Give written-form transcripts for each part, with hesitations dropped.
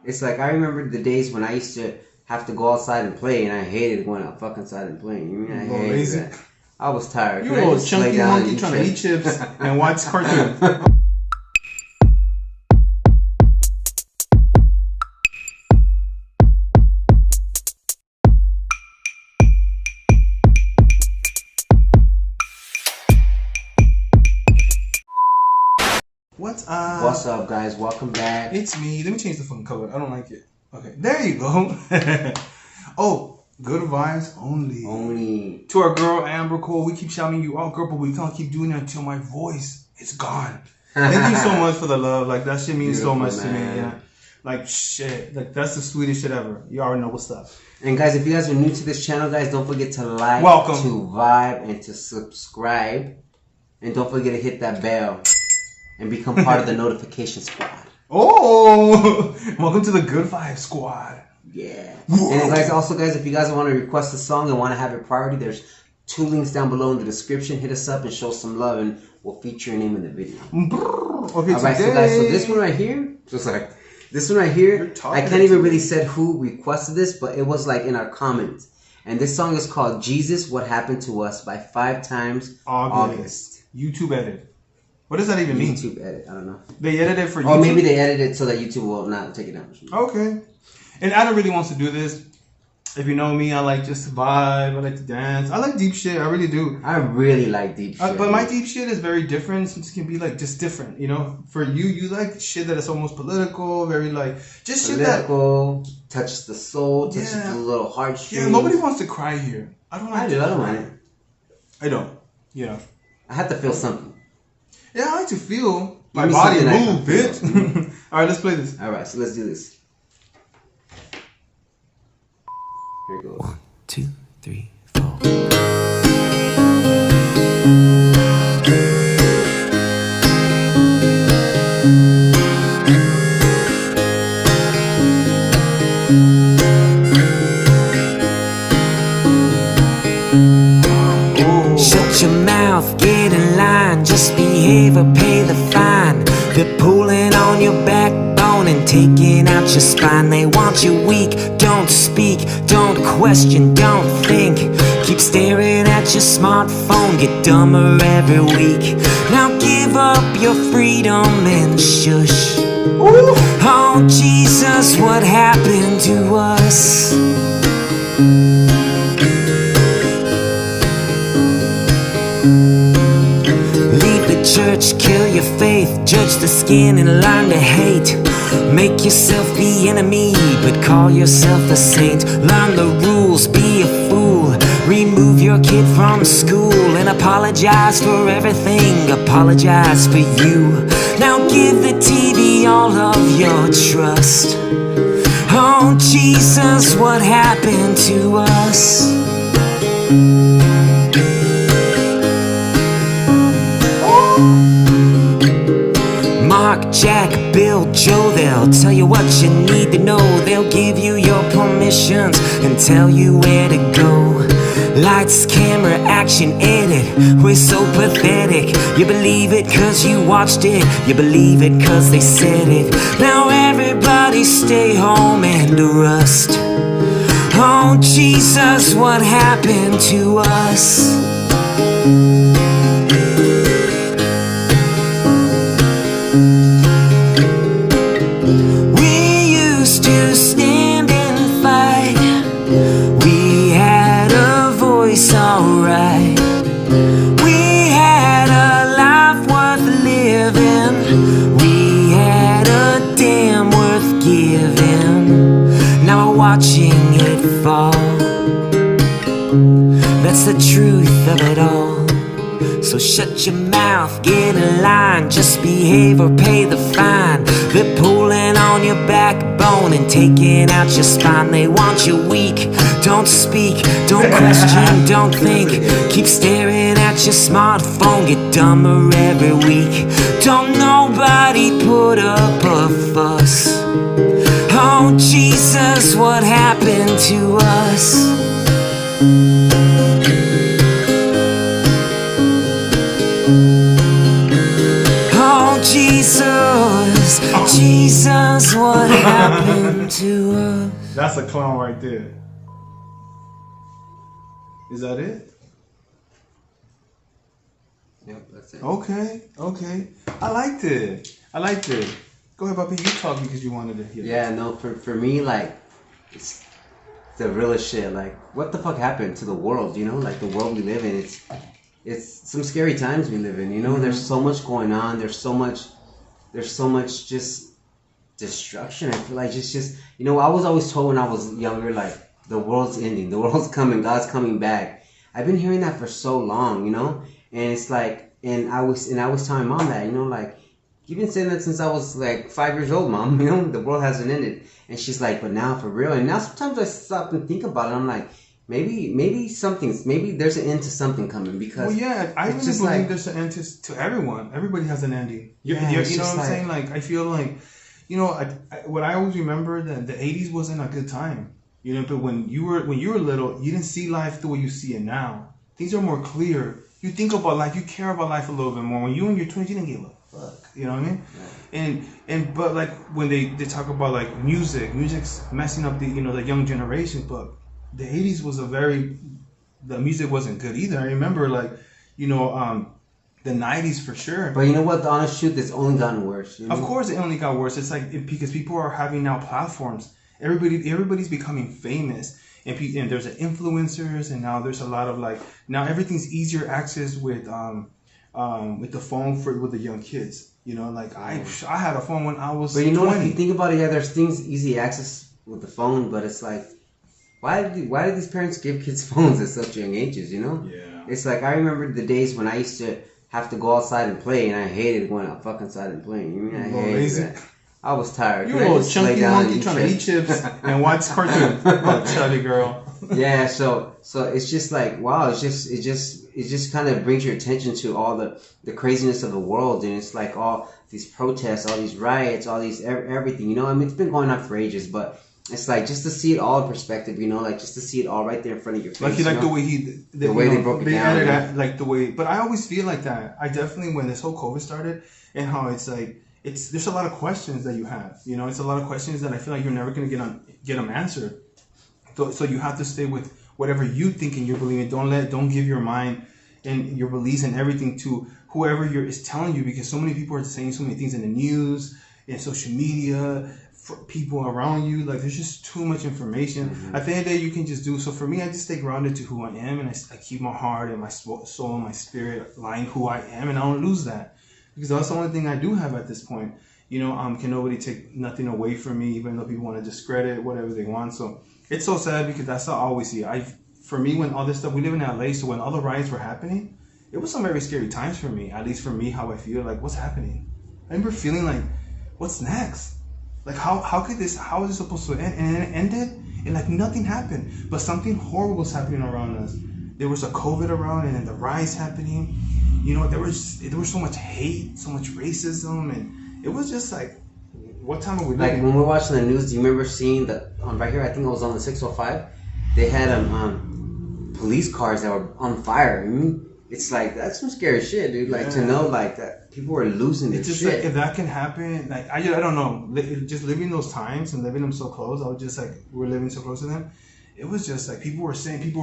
It's like I remember the days when I used to have to go outside and play, and I hated going out fucking outside and playing. You mean I hated that? I was tired. You were a little chunky monkey trying to eat chips and watch cartoons. What's up? What's up, guys? Welcome back. It's me. Let me change the fucking color. I don't like it. Okay, there you go. Oh, good vibes only. Only. To our girl, Amber Cole, we keep shouting you out, girl, but we can't keep doing it until my voice is gone. Thank you so much for the love. Like, that shit means so much to me. Yeah. Like, shit. Like, that's the sweetest shit ever. You already know what's up. And guys, if you guys are new to this channel, guys, don't forget to like, Welcome. to vibe, and to subscribe. And don't forget to hit that bell and become part of the notification squad. Oh, welcome to the Good Vibe Squad. Yeah. And guys, also guys, if you guys want to request a song and want to have it priority, there's 2 links down below in the description. Hit us up and show some love, and we'll feature your name in the video. Okay, alright, so guys, so this one right here, just like this one right here, I can't even really say who requested this, but it was like in our comments. And this song is called Jesus, What Happened to Us by 5 Times August. YouTube edit. What does that even mean? YouTube edit. I don't know. They edited it for YouTube? Or maybe they edited it so that YouTube will not take it down. Okay. And Adam really wants to do this. If you know me, I like just to vibe. I like to dance. I like deep shit. I really do. I really like deep shit. But my deep shit is very different. It can be like just different, you know? For you, you like shit that is almost political, very like... Just political, shit that... touches the soul, touches the little heartstrings. Yeah, nobody wants to cry here. I don't like I don't mind it. I don't. You know. I have to feel something. Yeah, I like to feel my body move, bitch. Alright, let's play this. Alright, so let's do this. Here it goes. 1, 2, 3, 4. Shut your mouth, get in line, just behave or pay the fine. They're pulling on your backbone and taking out your spine. They want you weak, don't speak, don't question, don't think. Keep staring at your smartphone, get dumber every week. Now give up your freedom and shush. Ooh. Oh Jesus, what happened to us? Church, kill your faith, judge the skin and learn to hate. Make yourself the enemy, but call yourself a saint. Learn the rules, be a fool. Remove your kid from school and apologize for everything. Apologize for you. Now give the TV all of your trust. Oh Jesus, what happened to us? Mark, Jack, Bill, Joe, they'll tell you what you need to know. They'll give you your permissions and tell you where to go. Lights, camera, action, edit. We're so pathetic. You believe it cause you watched it. You believe it cause they said it. Now everybody stay home and rust. Oh Jesus, what happened to us? Alright, we had a life worth living. We had a damn worth giving. Now we're watching it fall. That's the truth of it all. So shut your mouth, get in line, just behave or pay the fine. They're pulling on your backbone and taking out your spine. They want you weak, don't speak, don't question, don't think. Keep staring at your smartphone, get dumber every week. Don't nobody put up a fuss. Oh Jesus, what happened to us? Oh Jesus, Jesus, what happened come to us. That's a clown right there. Is that it? Yep, that's it. Okay. I liked it. Go ahead, Papi. You talk because you wanted to hear. Yeah, no, for me, like, it's the realest shit. Like, what the fuck happened to the world, you know? Like, the world we live in, it's some scary times we live in, you know? Mm-hmm. There's so much going on. There's so much just destruction. I feel like it's just, you know, I was always told when I was younger, like, the world's ending. The world's coming. God's coming back. I've been hearing that for so long, you know? And it's like, and I was telling Mom that, you know, like, you've been saying that since I was like 5 years old, Mom, you know, the world hasn't ended. And she's like, but now for real. And now sometimes I stop and think about it. I'm like, maybe there's an end to something coming, because. Well, yeah, I really believe like, there's an end to everyone. Everybody has an ending. You know what I'm saying? Like, I feel like, you know, what I always remember, that the 80s wasn't a good time. You know, but when you were little, you didn't see life the way you see it now. Things are more clear. You think about life, you care about life a little bit more. When you were in your 20s, you didn't give a fuck. You know what I mean? Yeah. But like when they talk about like music's messing up the young generation. But the 80s was the music wasn't good either. I remember like, the 90s for sure. But you know what? The honest truth, it's only gotten worse. You know? Of course, it only got worse. It's like because people are having now platforms. Everybody's becoming famous, and there's influencers, and now there's a lot of like, now everything's easier access with the phone with the young kids. You know, like I had a phone when I was. But you know 20. what? If you think about it, yeah, there's things easy access with the phone, but it's like, why did these parents give kids phones at such young ages? You know? Yeah. It's like I remember the days when I used to have to go outside and play, and I hated going out fucking outside and playing. You mean I hated that. I was tired. You were a little chunky monkey trying to eat chips and watch cartoons. Oh, chubby girl. Yeah, so it's just like, wow, it just kind of brings your attention to all the craziness of the world, and it's like all these protests, all these riots, all these everything, you know. I mean, it's been going on for ages, but it's like just to see it all in perspective, you know, like just to see it all right there in front of your face. Like you like the way the way they broke it down, that, like the way. But I always feel like that. I definitely, when this whole COVID started, and how it's like. There's a lot of questions that you have, you know. It's a lot of questions that I feel like you're never gonna get them answered. So you have to stay with whatever you think and you believe in. Don't give your mind and your beliefs and everything to whoever is telling you, because so many people are saying so many things in the news, in social media, for people around you. Like there's just too much information. Mm-hmm. At the end of the day, you can just do. So for me, I just stay grounded to who I am, and I keep my heart and my soul and my spirit lying who I am, and I don't lose that. Because that's the only thing I do have at this point. You know, can nobody take nothing away from me, even though people want to discredit whatever they want. So it's so sad, because that's how I always see it. For me, when all this stuff, we live in LA, so when all the riots were happening, it was some very scary times for me. At least for me, how I feel, like what's happening. I remember feeling like, what's next? Like how is this supposed to end? And then it ended, and like nothing happened, but something horrible was happening around us. There was a COVID around, and then the riots happening. You know, there was so much hate, so much racism, and it was just like, what time are we living? Like when we're watching the news, do you remember seeing right here? I think it was on the 605. They had police cars that were on fire. I mean, it's like that's some scary shit, dude. Like to know like that people are losing their shit. It's just like if that can happen, like I don't know, just living those times and living them so close. I was just like, we're living so close to them. It was just like people were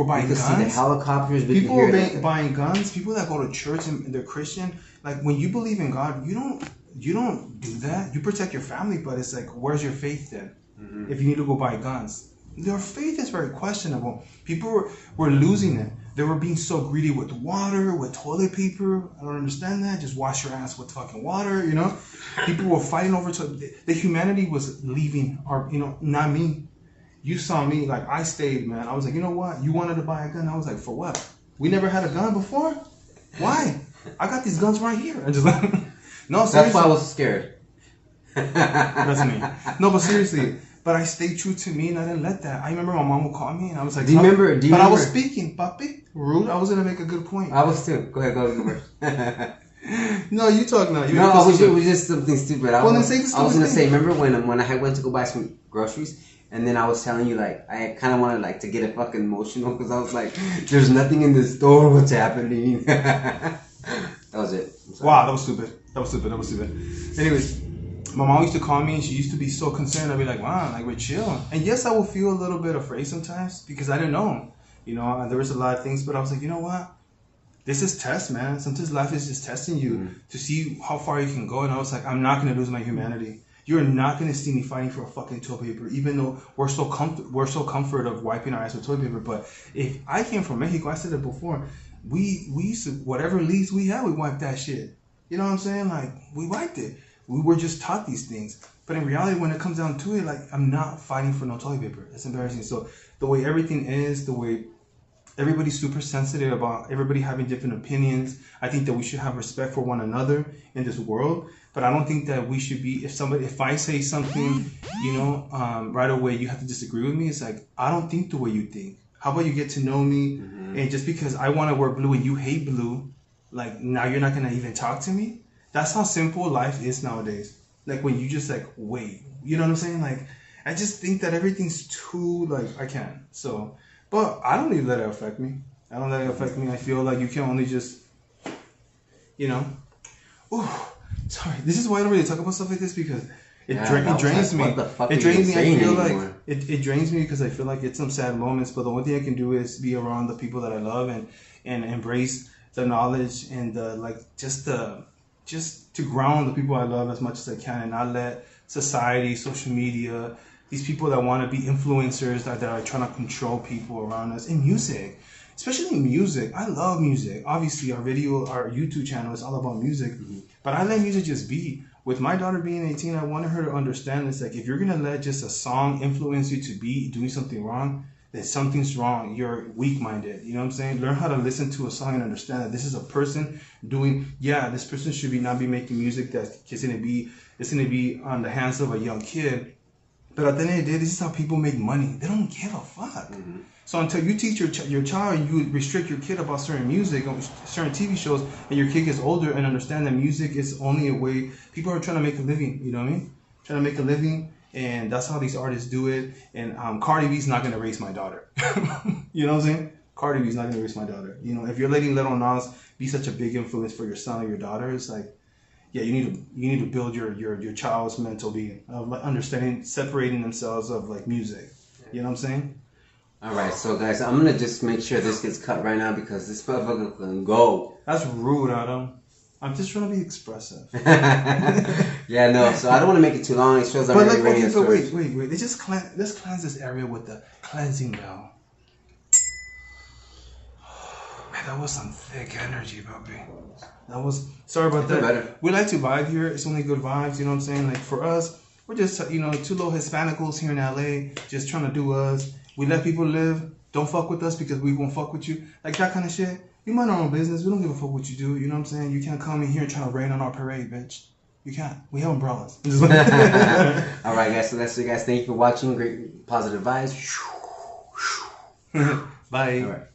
buying guns. See the helicopters. People were buying guns. People that go to church and they're Christian. Like when you believe in God, you don't do that. You protect your family, but it's like, where's your faith then? Mm-hmm. If you need to go buy guns, their faith is very questionable. People were losing it. They were being so greedy with water, with toilet paper. I don't understand that. Just wash your ass with fucking water, you know. People were fighting over. The humanity was leaving not me. You saw me, like, I stayed, man. I was like, you know what? You wanted to buy a gun? I was like, for what? We never had a gun before? Why? I got these guns right here. I just like, no, seriously. That's why I was scared. That's me. No, but seriously. But I stayed true to me, and I didn't let that. I remember my mom would call me, and I was like, Do you remember? I was speaking, papi. Rude. I was going to make a good point. I was too. Go ahead, first. No, you talk now. It was just something stupid. I was going to say, remember when I went to go buy some groceries? And then I was telling you, like, I kind of wanted, like, to get fucking emotional because I was like, there's nothing in the store. What's happening? That was it. Wow, that was stupid. Anyways, My mom used to call me and she used to be so concerned. I'd be like, wow, like we're chill. And yes, I would feel a little bit afraid sometimes because I didn't know. You know, there was a lot of things, but I was like, you know what? This is test, man. Sometimes life is just testing you to see how far you can go. And I was like, I'm not going to lose my humanity. You're not going to see me fighting for a fucking toilet paper, even though we're so comfort of wiping our ass with toilet paper. But if I came from Mexico, I said it before, we used to, whatever leaves we had, we wiped that shit. You know what I'm saying? Like, we wiped it. We were just taught these things. But in reality, when it comes down to it, like, I'm not fighting for no toilet paper. It's embarrassing. So the way everything is, the way everybody's super sensitive about everybody having different opinions. I think that we should have respect for one another in this world. But I don't think that we should be, if I say something, you know, right away, you have to disagree with me. It's like, I don't think the way you think. How about you get to know me? And just because I want to wear blue and you hate blue, like, now you're not going to even talk to me? That's how simple life is nowadays. Like, when you just, like, wait. You know what I'm saying? Like, I just think that everything's too, like, I can't. So, but I don't even let it affect me. I don't let it affect me. I feel like you can only just, you know. Ooh, sorry. This is why I don't really talk about stuff like this, because it drains me. It drains me. I feel like it drains me because I feel like it's some sad moments. But the only thing I can do is be around the people that I love and embrace the knowledge and the, like, just to ground the people I love as much as I can, and not let society, social media, these people that want to be influencers that are trying to control people around us. In music, especially in music, I love music. Obviously, our YouTube channel is all about music, but I let music just be. With my daughter being 18, I wanted her to understand this. Like, if you're gonna let just a song influence you to be doing something wrong, then something's wrong. You're weak-minded. You know what I'm saying? Learn how to listen to a song and understand that this is a person doing. Yeah, this person should not be making music that's just gonna be on the hands of a young kid. But at the end of the day, this is how people make money. They don't give a fuck. So until you teach your child and you restrict your kid about certain music, certain TV shows, and your kid gets older and understand that music is only a way, people are trying to make a living, you know what I mean? Trying to make a living, and that's how these artists do it. And Cardi B's not going to raise my daughter. You know what I'm saying? Cardi B's not going to raise my daughter. You know, if you're letting Lil Nas be such a big influence for your son or your daughter, it's like, yeah, you need to build your child's mental being of, like, understanding, separating themselves of, like, music. You know what I'm saying? All right, so guys, I'm gonna just make sure this gets cut right now because this motherfucker can go. That's rude, Adam. I'm just trying to be expressive. Yeah, no. So I don't want to make it too long. It shows I'm really ready. But wait. Let's cleanse this area with the cleansing bell. Man, that was some thick energy, puppy. That was, sorry about that. Better. We like to vibe here. It's only good vibes. You know what I'm saying? Like, for us, we're just, you know, two little Hispanicals here in LA, just trying to do us. We let people live. Don't fuck with us because we won't fuck with you. Like, that kind of shit. We mind our own business. We don't give a fuck what you do. You know what I'm saying? You can't come in here and try to rain on our parade, bitch. You can't. We have umbrellas. All right, guys. So that's it, guys. Thank you for watching. Great positive vibes. Bye. All right.